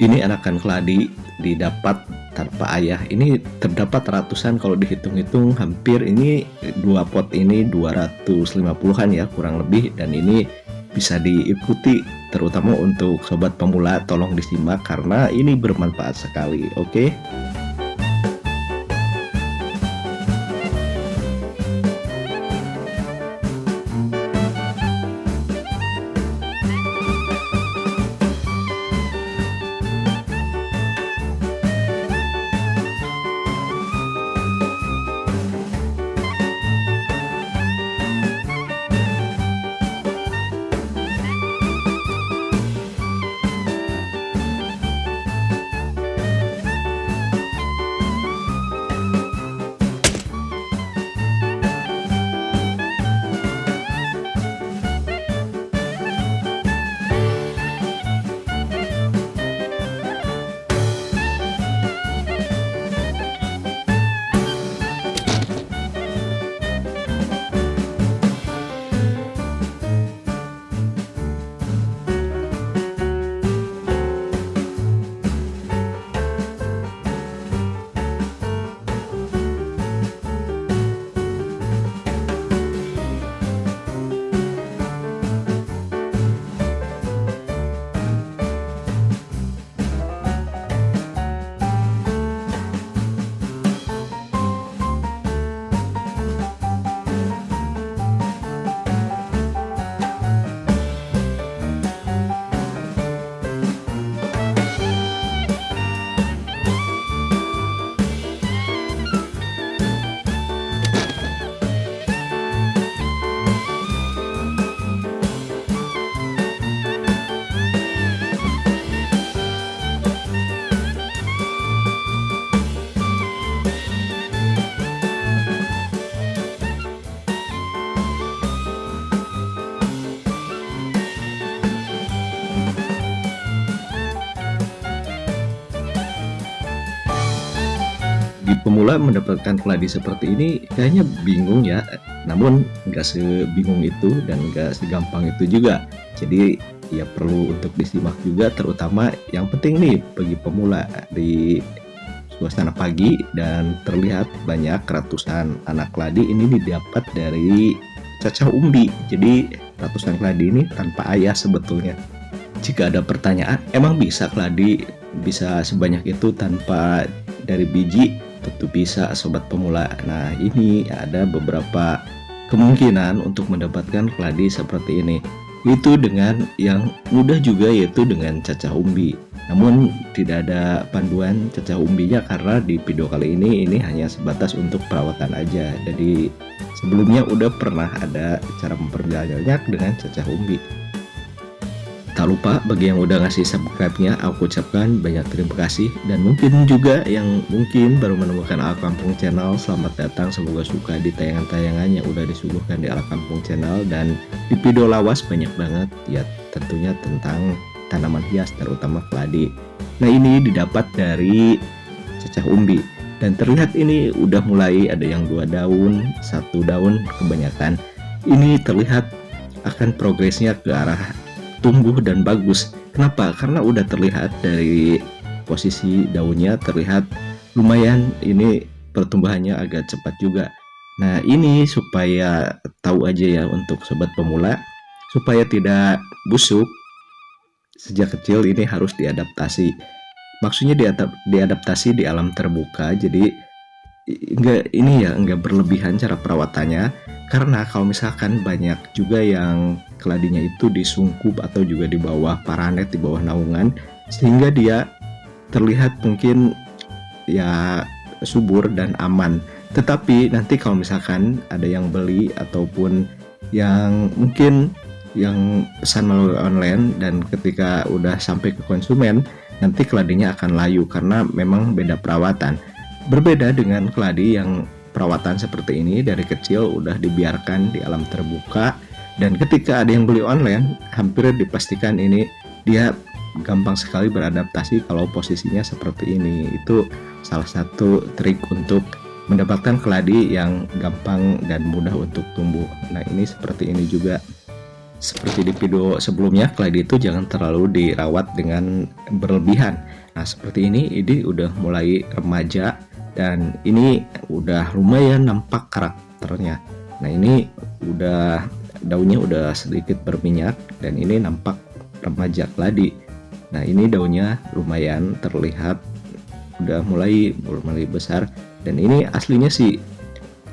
Ini anakan keladi didapat tanpa ayah. Ini terdapat ratusan, kalau dihitung-hitung hampir ini 2 pot ini 250-an ya kurang lebih, dan ini bisa diikuti terutama untuk sobat pemula. Tolong disimak karena ini bermanfaat sekali. Oke. Di pemula mendapatkan keladi seperti ini kayaknya bingung ya, namun nggak sebingung itu dan nggak segampang itu juga. Jadi ya perlu untuk disimak juga, terutama yang penting nih bagi pemula. Di suasana pagi dan terlihat banyak ratusan anak keladi ini didapat dari cacah umbi. Jadi ratusan keladi ini tanpa ayah sebetulnya. Jika ada pertanyaan, emang bisa keladi bisa sebanyak itu tanpa dari biji? Tentu bisa sobat pemula. Nah, ini ada beberapa kemungkinan untuk mendapatkan keladi seperti ini. Itu dengan yang mudah juga, yaitu dengan cacah umbi. Namun tidak ada panduan cacah umbinya karena di video kali ini hanya sebatas untuk perawatan aja. Jadi sebelumnya udah pernah ada cara memperolehnya dengan cacah umbi. Tak lupa bagi yang udah ngasih subscribe-nya, aku ucapkan banyak terima kasih. Dan mungkin juga yang mungkin baru menemukan Ala Kampung Channel, selamat datang. Semoga suka di tayangan-tayangan yang udah disuguhkan di Ala Kampung Channel. Dan di video lawas banyak banget ya, tentunya tentang tanaman hias terutama keladi. Nah, ini didapat dari cacah umbi. Dan terlihat ini udah mulai ada yang 2 daun, 1 daun kebanyakan. Ini terlihat akan progresnya ke arah tumbuh dan bagus. Kenapa? Karena udah terlihat dari posisi daunnya, terlihat lumayan ini pertumbuhannya agak cepat juga. Nah, ini supaya tahu aja ya untuk sobat pemula, supaya tidak busuk sejak kecil ini harus diadaptasi. Maksudnya diadaptasi di alam terbuka. Jadi enggak berlebihan cara perawatannya, karena kalau misalkan banyak juga yang keladinya itu disungkup atau juga di bawah paranet, di bawah naungan, sehingga dia terlihat mungkin ya subur dan aman. Tetapi nanti kalau misalkan ada yang beli ataupun yang mungkin yang pesan melalui online, dan ketika udah sampai ke konsumen nanti keladinya akan layu karena memang beda perawatan. Berbeda dengan keladi yang perawatan seperti ini dari kecil udah dibiarkan di alam terbuka, dan ketika ada yang beli online hampir dipastikan ini dia gampang sekali beradaptasi kalau posisinya seperti ini. Itu salah satu trik untuk mendapatkan keladi yang gampang dan mudah untuk tumbuh. Nah, ini seperti ini juga. Seperti di video sebelumnya, keladi itu jangan terlalu dirawat dengan berlebihan. Nah, seperti ini udah mulai remaja dan ini udah lumayan nampak karakternya. Nah, ini udah daunnya udah sedikit berminyak dan ini nampak remaja keladi. Nah, ini daunnya lumayan terlihat udah mulai besar dan ini aslinya sih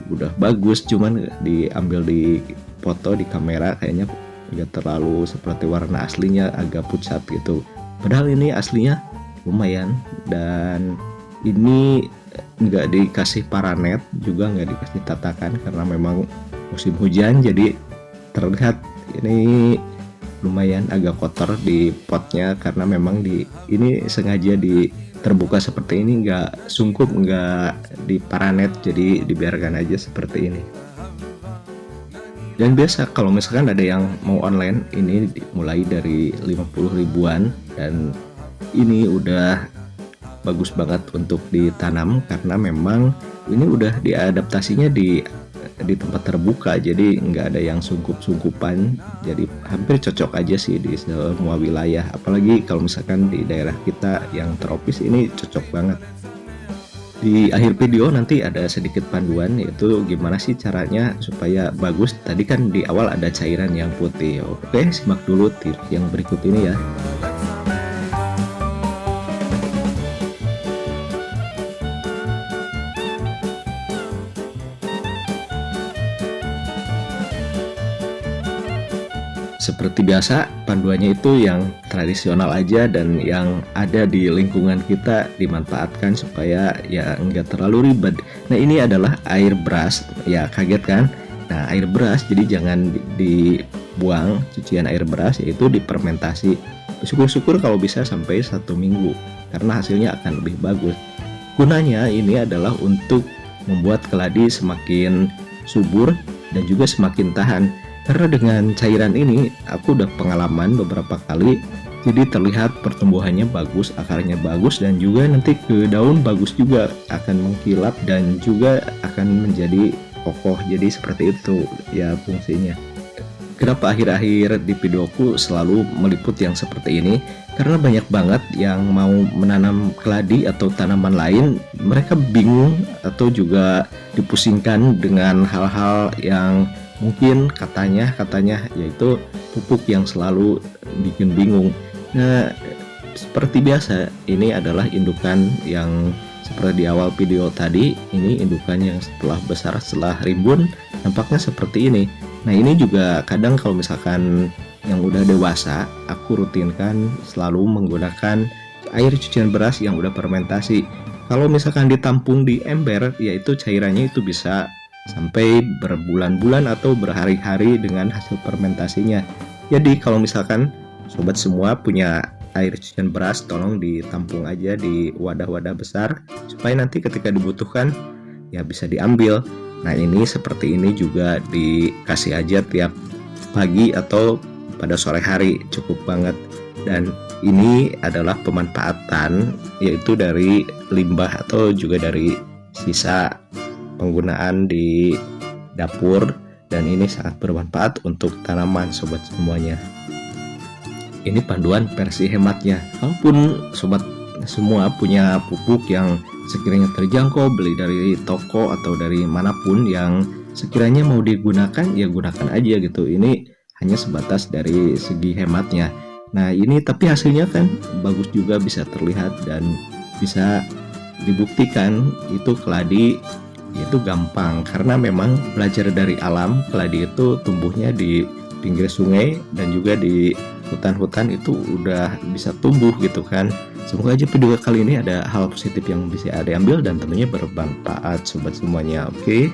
udah bagus, cuman diambil di foto di kamera kayaknya nggak terlalu seperti warna aslinya, agak pucat gitu. Padahal ini aslinya lumayan dan ini nggak dikasih paranet juga nggak dikasih tatakan karena memang musim hujan, jadi terlihat ini lumayan agak kotor di potnya karena memang ini sengaja terbuka seperti ini, nggak sungkup, nggak di paranet, jadi dibiarkan aja seperti ini. Dan biasa kalau misalkan ada yang mau online, ini mulai dari 50 ribuan dan ini udah bagus banget untuk ditanam karena memang ini udah diadaptasinya di tempat terbuka, jadi nggak ada yang sungkup-sungkupan, jadi hampir cocok aja sih di semua wilayah, apalagi kalau misalkan di daerah kita yang tropis ini cocok banget. Di akhir video nanti ada sedikit panduan, yaitu gimana sih caranya supaya bagus. Tadi kan di awal ada cairan yang putih. Oke, simak dulu tips yang berikut ini ya. Seperti biasa, panduannya itu yang tradisional aja dan yang ada di lingkungan kita dimanfaatkan supaya ya nggak terlalu ribet. Nah, ini adalah air beras, ya kaget kan? Nah, air beras jadi jangan dibuang, cucian air beras yaitu difermentasi. Syukur-syukur kalau bisa sampai 1 minggu karena hasilnya akan lebih bagus. Gunanya ini adalah untuk membuat keladi semakin subur dan juga semakin tahan. Karena dengan cairan ini aku udah pengalaman beberapa kali, jadi terlihat pertumbuhannya bagus, akarnya bagus, dan juga nanti ke daun bagus juga, akan mengkilap dan juga akan menjadi kokoh. Jadi seperti itu ya fungsinya. Kenapa akhir-akhir di videoku selalu meliput yang seperti ini? Karena banyak banget yang mau menanam keladi atau tanaman lain, mereka bingung atau juga dipusingkan dengan hal-hal yang mungkin katanya yaitu pupuk yang selalu bikin bingung. Nah, seperti biasa ini adalah indukan yang seperti di awal video tadi, ini indukan yang setelah besar, setelah rimbun nampaknya seperti ini. Nah, ini juga kadang kalau misalkan yang udah dewasa, aku rutinkan selalu menggunakan air cucian beras yang udah fermentasi. Kalau misalkan ditampung di ember, yaitu cairannya itu bisa sampai berbulan-bulan atau berhari-hari dengan hasil fermentasinya. Jadi kalau misalkan sobat semua punya air cucian beras, tolong ditampung aja di wadah-wadah besar supaya nanti ketika dibutuhkan ya bisa diambil. Nah, ini seperti ini juga dikasih aja tiap pagi atau pada sore hari, cukup banget. Dan ini adalah pemanfaatan yaitu dari limbah atau juga dari sisa penggunaan di dapur, dan ini sangat bermanfaat untuk tanaman sobat semuanya. Ini panduan versi hematnya. Kalaupun sobat semua punya pupuk yang sekiranya terjangkau, beli dari toko atau dari manapun yang sekiranya mau digunakan, ya gunakan aja gitu. Ini hanya sebatas dari segi hematnya. Nah, ini tapi hasilnya kan bagus juga, bisa terlihat dan bisa dibuktikan itu keladi itu gampang karena memang belajar dari alam. Keladi itu tumbuhnya di pinggir sungai dan juga di hutan-hutan itu udah bisa tumbuh gitu kan. Semoga aja video kali ini ada hal positif yang bisa diambil dan tentunya bermanfaat sobat semuanya. Oke.